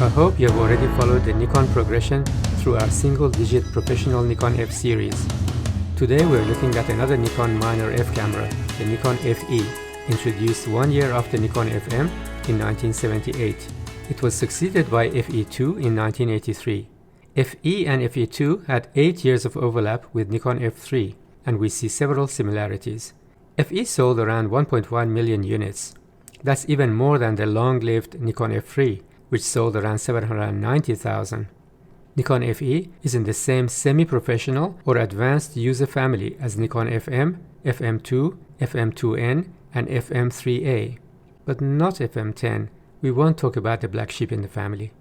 I hope you have already followed the Nikon progression through our single-digit professional Nikon F series. Today we're looking at another Nikon minor F camera, the Nikon FE, introduced 1 year after Nikon FM in 1978. It was succeeded by FE2 in 1983. FE and FE2 had 8 years of overlap with Nikon F3, and we see several similarities. FE sold around 1.1 million units. That's even more than the long-lived Nikon F3, which sold around 790,000. Nikon FE is in the same semi-professional or advanced user family as Nikon FM, FM2, FM2N, and FM3A, but not FM10. We won't talk about the black sheep in the family.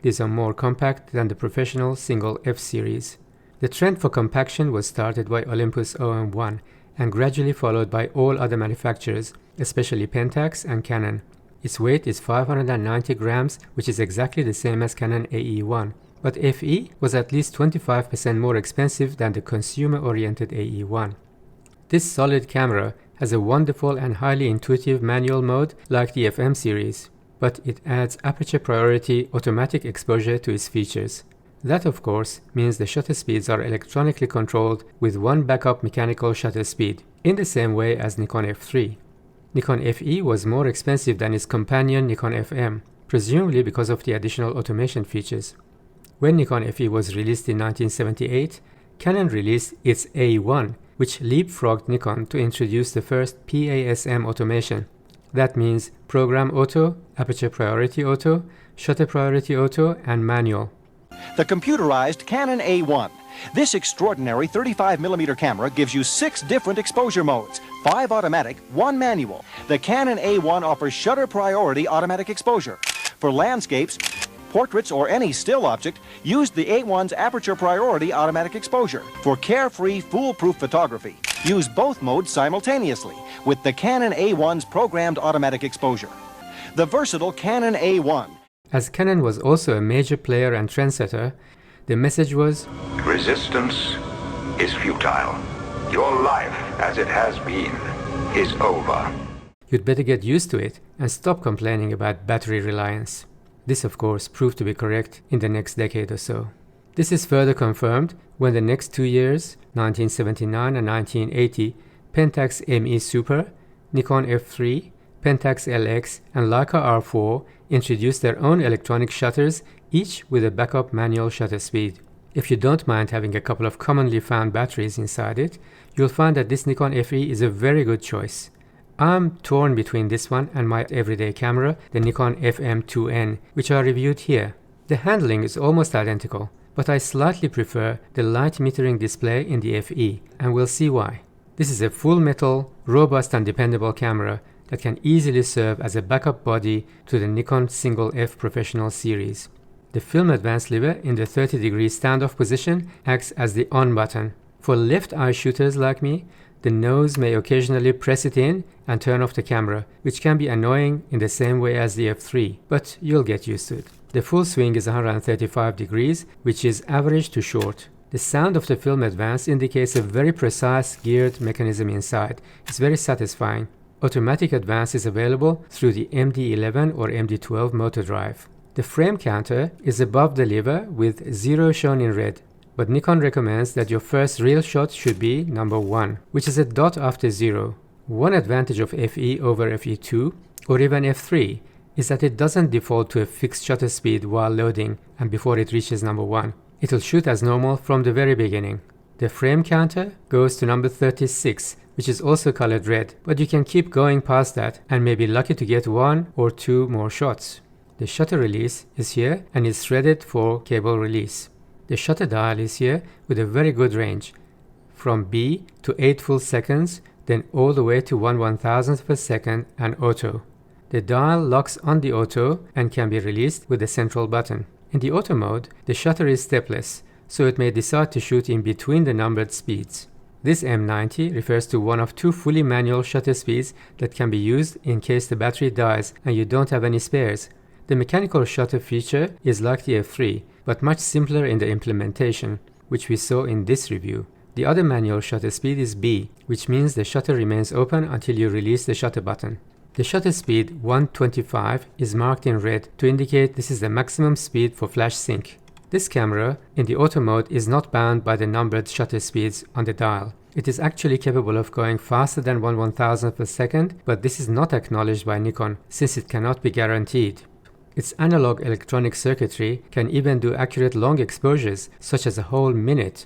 These are more compact than the professional single F series. The trend for compaction was started by Olympus OM1 and gradually followed by all other manufacturers, especially Pentax and Canon. Its weight is 590 grams, which is exactly the same as Canon AE-1, but FE was at least 25% more expensive than the consumer-oriented AE-1. This solid camera has a wonderful and highly intuitive manual mode like the FM series, but it adds aperture priority automatic exposure to its features. That, of course, means the shutter speeds are electronically controlled with one backup mechanical shutter speed, in the same way as Nikon F3. Nikon FE was more expensive than its companion Nikon FM, presumably because of the additional automation features. When Nikon FE was released in 1978, Canon released its AE-1, which leapfrogged Nikon to introduce the first PASM automation. That means Program Auto, Aperture Priority Auto, Shutter Priority Auto, and Manual. The computerized Canon A1. This extraordinary 35mm camera gives you 6 different exposure modes, 5 automatic, 1 manual. The Canon A1 offers shutter priority automatic exposure. For landscapes, portraits, or any still object, use the A1's aperture priority automatic exposure. For carefree, foolproof photography, use both modes simultaneously with the Canon A1's programmed automatic exposure. The versatile Canon A1. As Canon was also a major player and trendsetter, the message was, resistance is futile. Your life, as it has been, is over. You'd better get used to it and stop complaining about battery reliance. This, of course, proved to be correct in the next decade or so. This is further confirmed when the next 2 years, 1979 and 1980, Pentax ME Super, Nikon F3, Pentax LX, and Leica R4 introduced their own electronic shutters, each with a backup manual shutter speed. If you don't mind having a couple of commonly found batteries inside it, you'll find that this Nikon FE is a very good choice. I'm torn between this one and my everyday camera, the Nikon FM2N, which I reviewed here. The handling is almost identical, but I slightly prefer the light metering display in the FE, and we'll see why. This is a full metal, robust and dependable camera that can easily serve as a backup body to the Nikon Single F Professional series. The film advance lever in the 30-degree standoff position acts as the on button. For left-eye shooters like me, the nose may occasionally press it in and turn off the camera, which can be annoying in the same way as the F3, but you'll get used to it. The full swing is 135 degrees, which is average to short. The sound of the film advance indicates a very precise geared mechanism inside. It's very satisfying. Automatic advance is available through the MD11 or MD12 motor drive. The frame counter is above the lever with 0 shown in red, but Nikon recommends that your first real shot should be number 1, which is a dot after 0. One advantage of FE over FE2 or even F3 is that it doesn't default to a fixed shutter speed while loading and before it reaches number 1. It'll shoot as normal from the very beginning. The frame counter goes to number 36, which is also colored red, but you can keep going past that and may be lucky to get 1 or 2 more shots. The shutter release is here and is threaded for cable release. The shutter dial is here with a very good range, from B to 8 full seconds, then all the way to 1/1000th of a second and auto. The dial locks on the auto and can be released with the central button. In the auto mode, the shutter is stepless, so it may decide to shoot in between the numbered speeds. This M90 refers to one of 2 fully manual shutter speeds that can be used in case the battery dies and you don't have any spares. The mechanical shutter feature is like the F3, but much simpler in the implementation, which we saw in this review. The other manual shutter speed is B, which means the shutter remains open until you release the shutter button. The shutter speed 125 is marked in red to indicate this is the maximum speed for flash sync. This camera in the auto mode is not bound by the numbered shutter speeds on the dial. It is actually capable of going faster than 1/1000th of a second, but this is not acknowledged by Nikon since it cannot be guaranteed. Its analog electronic circuitry can even do accurate long exposures, such as a whole minute.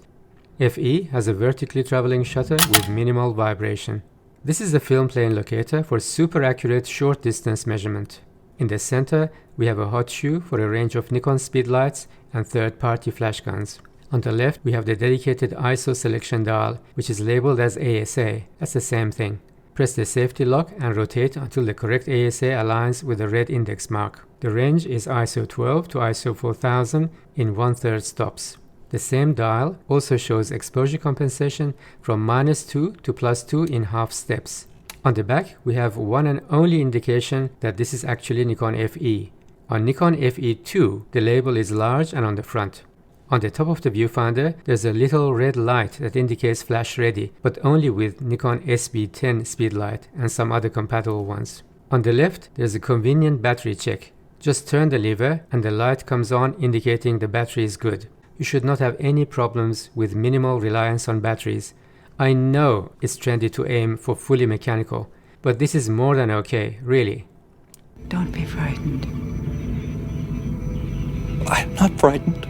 FE has a vertically traveling shutter with minimal vibration. This is the film plane locator for super accurate short distance measurement. In the center, we have a hot shoe for a range of Nikon speedlights and third-party flash guns. On the left, we have the dedicated ISO selection dial, which is labeled as ASA. That's the same thing. Press the safety lock and rotate until the correct ASA aligns with the red index mark. The range is ISO 12 to ISO 4000 in 1/3 stops. The same dial also shows exposure compensation from -2 to +2 in half steps. On the back, we have one and only indication that this is actually Nikon FE. On Nikon FE2, the label is large and on the front. On the top of the viewfinder, there's a little red light that indicates flash ready, but only with Nikon SB10 speedlight and some other compatible ones. On the left, there's a convenient battery check. Just turn the lever and the light comes on indicating the battery is good. You should not have any problems with minimal reliance on batteries. I know it's trendy to aim for fully mechanical, but this is more than okay, really. Don't be frightened. I'm not frightened.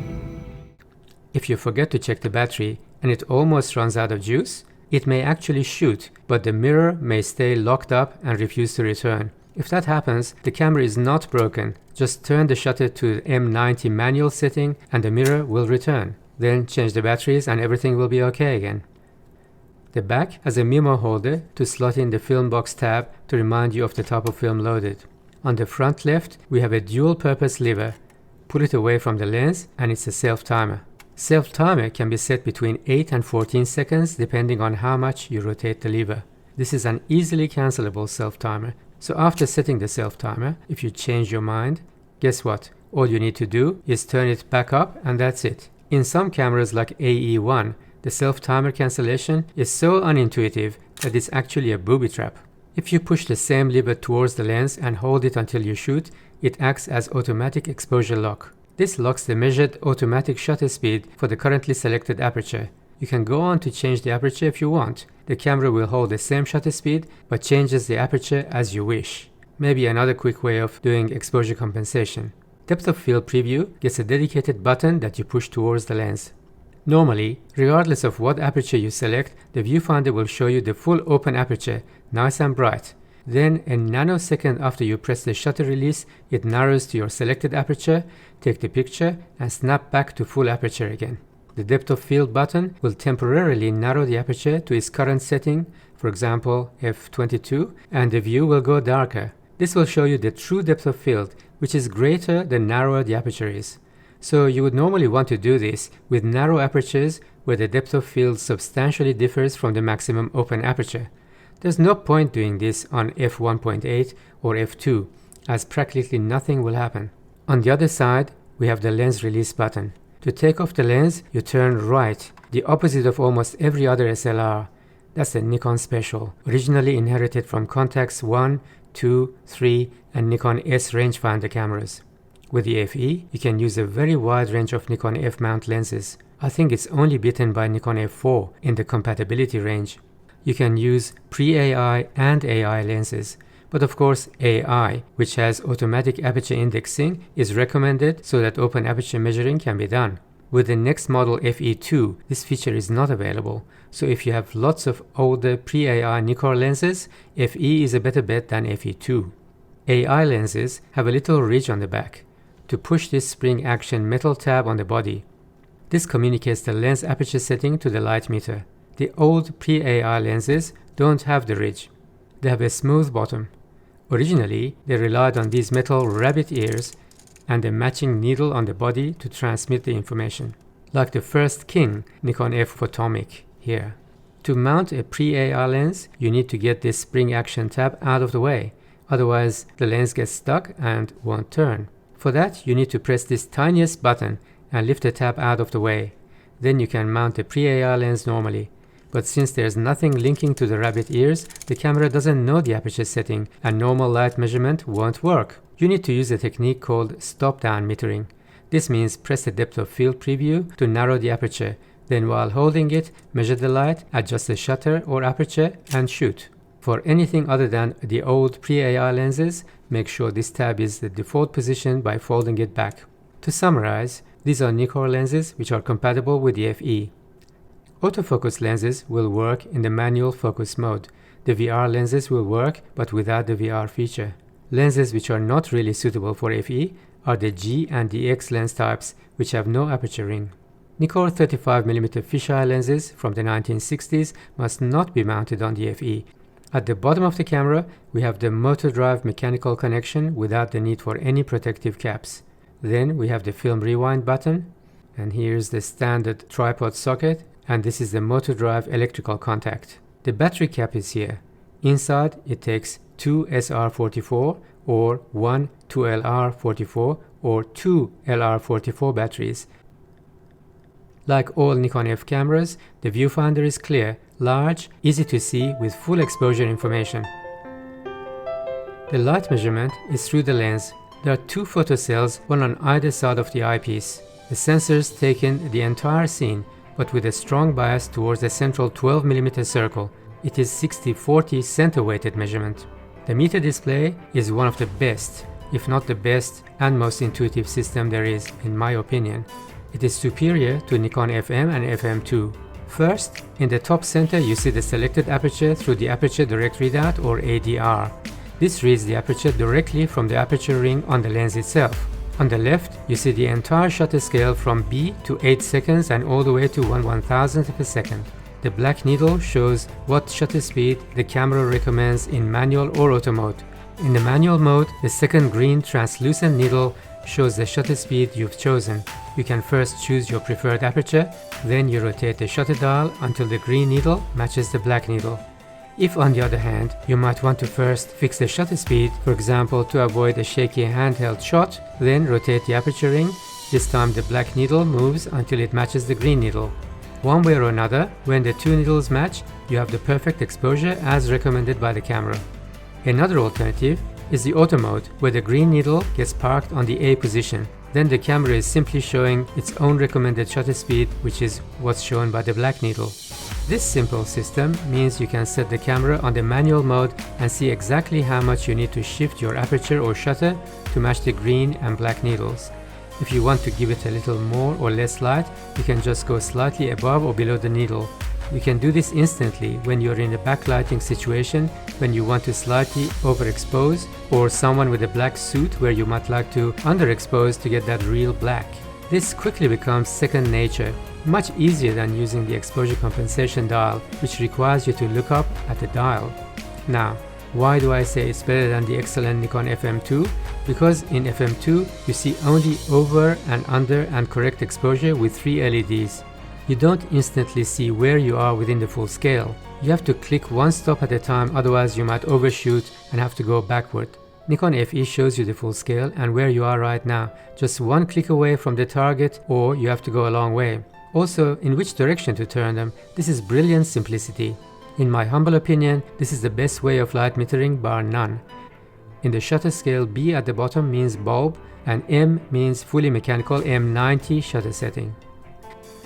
If you forget to check the battery and it almost runs out of juice, it may actually shoot, but the mirror may stay locked up and refuse to return. If that happens, the camera is not broken. Just turn the shutter to M90 manual setting and the mirror will return. Then change the batteries and everything will be okay again. The back has a memo holder to slot in the film box tab to remind you of the type of film loaded. On the front left, we have a dual-purpose lever. Pull it away from the lens and it's a self-timer. Self-timer can be set between 8 and 14 seconds depending on how much you rotate the lever. This is an easily cancelable self-timer. So after setting the self-timer, if you change your mind, guess what? All you need to do is turn it back up and that's it. In some cameras like AE-1, the self-timer cancellation is so unintuitive that it's actually a booby trap. If you push the same lever towards the lens and hold it until you shoot, it acts as automatic exposure lock. This locks the measured automatic shutter speed for the currently selected aperture. You can go on to change the aperture if you want. The camera will hold the same shutter speed but changes the aperture as you wish. Maybe another quick way of doing exposure compensation. Depth of field preview gets a dedicated button that you push towards the lens. Normally, regardless of what aperture you select, the viewfinder will show you the full open aperture, nice and bright. Then, a nanosecond after you press the shutter release, it narrows to your selected aperture, take the picture, and snap back to full aperture again. The depth of field button will temporarily narrow the aperture to its current setting, for example f22, and the view will go darker. This will show you the true depth of field, which is greater the narrower the aperture is. So you would normally want to do this with narrow apertures where the depth of field substantially differs from the maximum open aperture. There's no point doing this on f1.8 or f2, as practically nothing will happen. On the other side, we have the lens release button. To take off the lens, you turn right, the opposite of almost every other SLR. That's the Nikon Special, originally inherited from Contax 1, 2, 3, and Nikon S rangefinder cameras. With the FE, you can use a very wide range of Nikon F mount lenses. I think it's only beaten by Nikon F4 in the compatibility range. You can use pre-AI and AI lenses, but of course AI, which has automatic aperture indexing, is recommended so that open aperture measuring can be done. With the next model FE2, this feature is not available, so if you have lots of older pre-AI Nikon lenses, FE is a better bet than FE2. AI lenses have a little ridge on the back to push this spring action metal tab on the body. This communicates the lens aperture setting to the light meter. The old pre-AI lenses don't have the ridge. They have a smooth bottom. Originally, they relied on these metal rabbit ears and a matching needle on the body to transmit the information. Like the first king, Nikon F Photomic here. To mount a pre-AI lens, you need to get this spring action tab out of the way. Otherwise, the lens gets stuck and won't turn. For that, you need to press this tiniest button and lift the tab out of the way. Then you can mount the pre-AI lens normally. but since there's nothing linking to the rabbit ears, the camera doesn't know the aperture setting and normal light measurement won't work. You need to use a technique called stop-down metering. This means press the depth of field preview to narrow the aperture, then while holding it, measure the light, adjust the shutter or aperture, and shoot. For anything other than the old pre-AI lenses, make sure this tab is the default position by folding it back. To summarize, these are Nikon lenses which are compatible with the FE. Autofocus lenses will work in the manual focus mode. The VR lenses will work but without the VR feature. Lenses which are not really suitable for FE are the G and the X lens types which have no aperture ring. Nikon 35mm fisheye lenses from the 1960s must not be mounted on the FE. At the bottom of the camera, we have the motor drive mechanical connection without the need for any protective caps. Then we have the film rewind button, and here's the standard tripod socket, and this is the motor drive electrical contact. The battery cap is here. Inside, it takes 2 SR44 or 1 2LR44 or 2 LR44 batteries. Like all Nikon F cameras, the viewfinder is clear, large, easy to see with full exposure information. The light measurement is through the lens. There are 2 photocells, one on either side of the eyepiece. The sensors take in the entire scene, but with a strong bias towards the central 12mm circle. It is 60-40 center-weighted measurement. The meter display is one of the best, if not the best and most intuitive system there is, in my opinion. It is superior to Nikon FM and FM2. First, in the top center you see the selected aperture through the Aperture Direct Readout or ADR. This reads the aperture directly from the aperture ring on the lens itself. On the left, you see the entire shutter scale from B to 8 seconds and all the way to 1/1000th of a second. The black needle shows what shutter speed the camera recommends in manual or auto mode. In the manual mode, the second green translucent needle shows the shutter speed you've chosen. You can first choose your preferred aperture, then you rotate the shutter dial until the green needle matches the black needle. If on the other hand, you might want to first fix the shutter speed, for example to avoid a shaky handheld shot, then rotate the aperture ring. This time the black needle moves until it matches the green needle. One way or another, when the 2 needles match, you have the perfect exposure as recommended by the camera. Another alternative is the auto mode, where the green needle gets parked on the A position. Then the camera is simply showing its own recommended shutter speed, which is what's shown by the black needle. This simple system means you can set the camera on the manual mode and see exactly how much you need to shift your aperture or shutter to match the green and black needles. If you want to give it a little more or less light, you can just go slightly above or below the needle. You can do this instantly when you're in a backlighting situation, when you want to slightly overexpose, or someone with a black suit where you might like to underexpose to get that real black. This quickly becomes second nature, much easier than using the exposure compensation dial, which requires you to look up at the dial. Now, why do I say it's better than the excellent Nikon FM2? Because in FM2, you see only over and under and correct exposure with 3 LEDs. You don't instantly see where you are within the full scale. You have to click one stop at a time, otherwise you might overshoot and have to go backward. Nikon FE shows you the full scale and where you are right now, just one click away from the target, or you have to go a long way. Also, in which direction to turn them. This is brilliant simplicity. In my humble opinion, this is the best way of light metering bar none. In the shutter scale, B at the bottom means bulb and M means fully mechanical M90 shutter setting.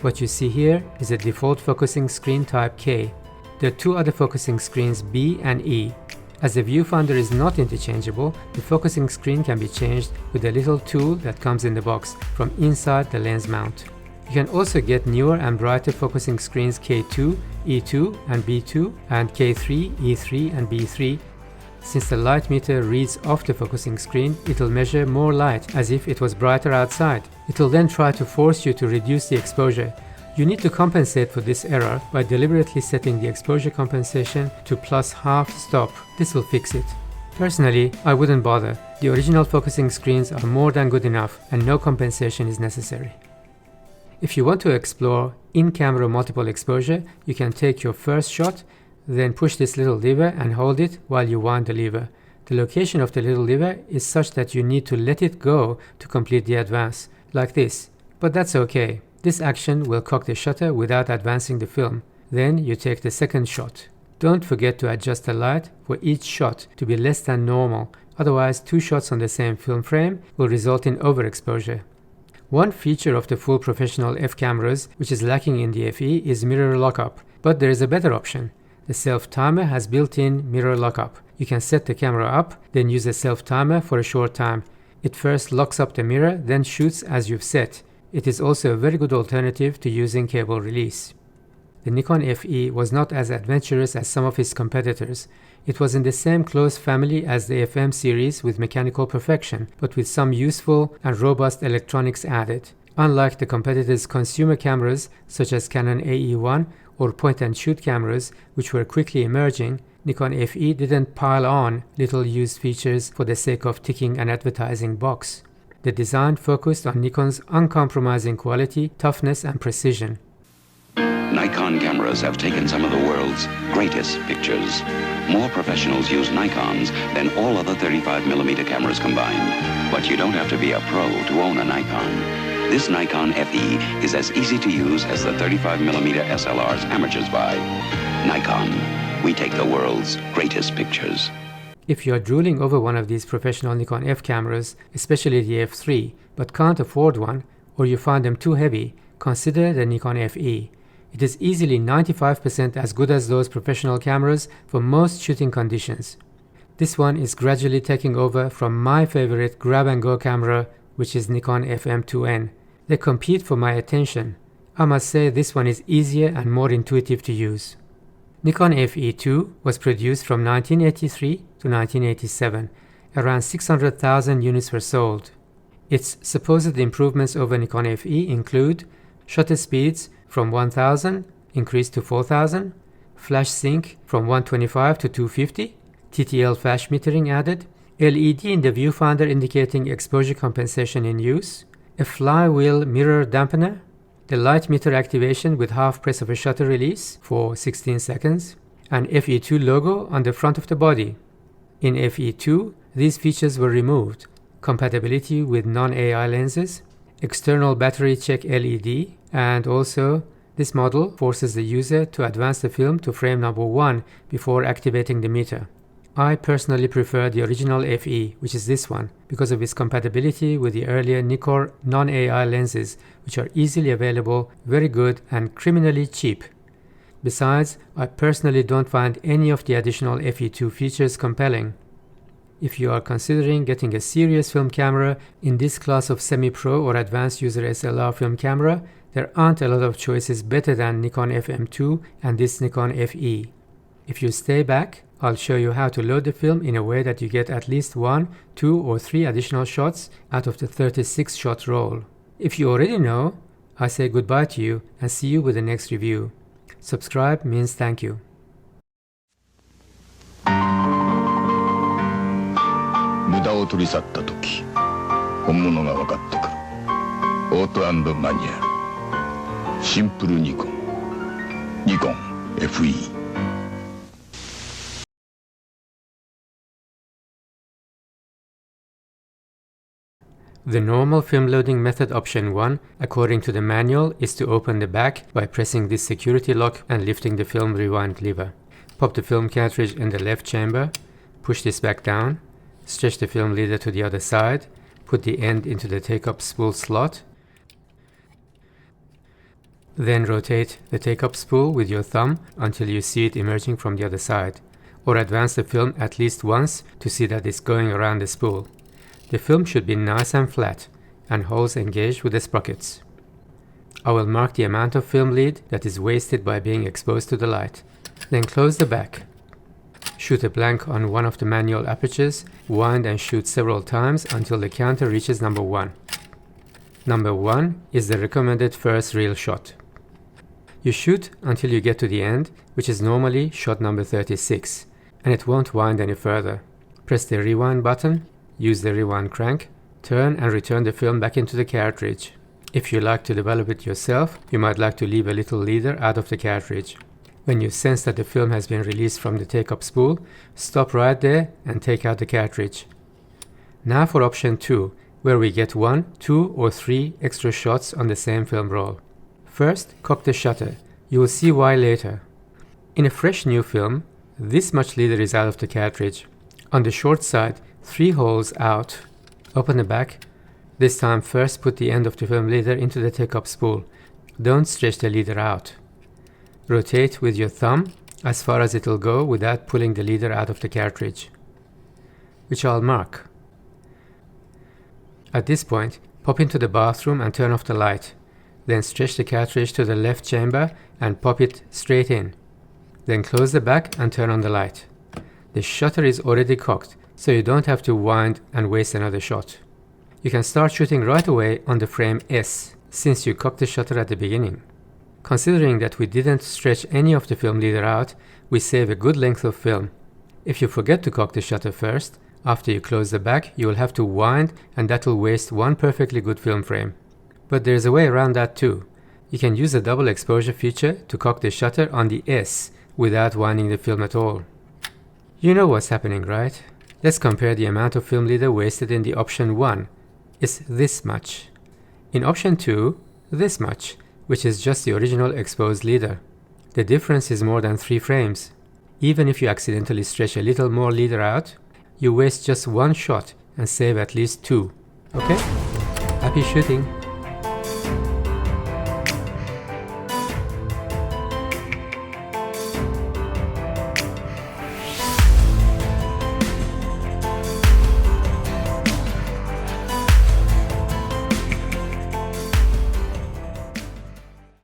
What you see here is a default focusing screen type K. There are 2 other focusing screens B and E. As the viewfinder is not interchangeable, the focusing screen can be changed with a little tool that comes in the box from inside the lens mount. You can also get newer and brighter focusing screens K2, E2 and B2 and K3, E3 and B3. Since the light meter reads off the focusing screen, it will measure more light as if it was brighter outside. It will then try to force you to reduce the exposure. You need to compensate for this error by deliberately setting the exposure compensation to +half stop. This will fix it. Personally, I wouldn't bother. The original focusing screens are more than good enough and no compensation is necessary. If you want to explore in-camera multiple exposure, you can take your first shot, then push this little lever and hold it while you wind the lever. The location of the little lever is such that you need to let it go to complete the advance, like this. But that's okay. This action will cock the shutter without advancing the film. Then you take the second shot. Don't forget to adjust the light for each shot to be less than normal, otherwise 2 shots on the same film frame will result in overexposure. One feature of the full professional F cameras which is lacking in the FE is mirror lockup, but there is a better option. The self-timer has built-in mirror lockup. You can set the camera up, then use the self-timer for a short time. It first locks up the mirror, then shoots as you've set. It is also a very good alternative to using cable release. The Nikon FE was not as adventurous as some of its competitors. It was in the same close family as the FM series with mechanical perfection, but with some useful and robust electronics added. Unlike the competitors' consumer cameras such as Canon AE-1 or point-and-shoot cameras, which were quickly emerging, Nikon FE didn't pile on little used features for the sake of ticking an advertising box. The design focused on Nikon's uncompromising quality, toughness, and precision. Nikon cameras have taken some of the world's greatest pictures. More professionals use Nikons than all other 35mm cameras combined. But you don't have to be a pro to own a Nikon. This Nikon FE is as easy to use as the 35mm SLRs amateurs buy. Nikon, we take the world's greatest pictures. If you are drooling over one of these professional Nikon F cameras, especially the F3, but can't afford one, or you find them too heavy, consider the Nikon FE. It is easily 95% as good as those professional cameras for most shooting conditions. This one is gradually taking over from my favorite grab-and-go camera, which is Nikon FM2N. They compete for my attention. I must say this one is easier and more intuitive to use. Nikon FE2 was produced from 1983 to 1987. Around 600,000 units were sold. Its supposed improvements over Nikon FE include shutter speeds from 1000 increased to 4000, flash sync from 125 to 250, TTL flash metering added, LED in the viewfinder indicating exposure compensation in use, a flywheel mirror dampener, the light meter activation with half press of a shutter release for 16 seconds, and FE2 logo on the front of the body. In FE2, these features were removed: compatibility with non-AI lenses, external battery check LED, and also this model forces the user to advance the film to frame number 1 before activating the meter. I personally prefer the original FE, which is this one, because of its compatibility with the earlier Nikon non-AI lenses, which are easily available, very good, and criminally cheap. Besides, I personally don't find any of the additional FE2 features compelling. If you are considering getting a serious film camera in this class of semi-pro or advanced user SLR film camera, there aren't a lot of choices better than Nikon FM2 and this Nikon FE. If you stay back, I'll show you how to load the film in a way that you get at least 1, 2, or 3 additional shots out of the 36-shot roll. If you already know, I say goodbye to you and see you with the next review. Subscribe means thank you. 無駄を取り去った時、本物が分かってくる。オート&マニュアル。シンプルニコン。ニコン FE。The normal film loading method option 1, according to the manual, is to open the back by pressing this security lock and lifting the film rewind lever. Pop the film cartridge in the left chamber, push this back down, stretch the film leader to the other side, put the end into the take-up spool slot, then rotate the take-up spool with your thumb until you see it emerging from the other side, or advance the film at least once to see that it's going around the spool. The film should be nice and flat, and holes engaged with the sprockets. I will mark the amount of film lead that is wasted by being exposed to the light. Then close the back. Shoot a blank on one of the manual apertures, wind and shoot several times until the counter reaches number 1. Number 1 is the recommended first real shot. You shoot until you get to the end, which is normally shot number 36, and it won't wind any further. Press the rewind button, use the rewind crank, turn and return the film back into the cartridge. If you like to develop it yourself, you might like to leave a little leader out of the cartridge. When you sense that the film has been released from the take-up spool, stop right there and take out the cartridge. Now for option 2, where we get 1, 2 or 3 extra shots on the same film roll. First, cock the shutter, You will see why later. In a fresh new film, this much leader is out of the cartridge. On the short side, 3 holes out. Open the back. This time first put the end of the film leader into the take-up spool. Don't stretch the leader out. Rotate with your thumb as far as it will go without pulling the leader out of the cartridge, which I'll mark. At this point, pop into the bathroom and turn off the light. Then stretch the cartridge to the left chamber and pop it straight in. Then close the back and turn on the light. The shutter is already cocked, so you don't have to wind and waste another shot. You can start shooting right away on the frame S, since you cocked the shutter at the beginning. Considering that we didn't stretch any of the film leader out, we save a good length of film. If you forget to cock the shutter first, after you close the back, you will have to wind, and that will waste one perfectly good film frame. But there's a way around that too. You can use the double exposure feature to cock the shutter on the S without winding the film at all. You know what's happening, right? Let's compare the amount of film leader wasted in the option 1. It's this much. In option 2, this much, which is just the original exposed leader. The difference is more than 3 frames. Even if you accidentally stretch a little more leader out, you waste just 1 shot and save at least 2. Okay? Happy shooting!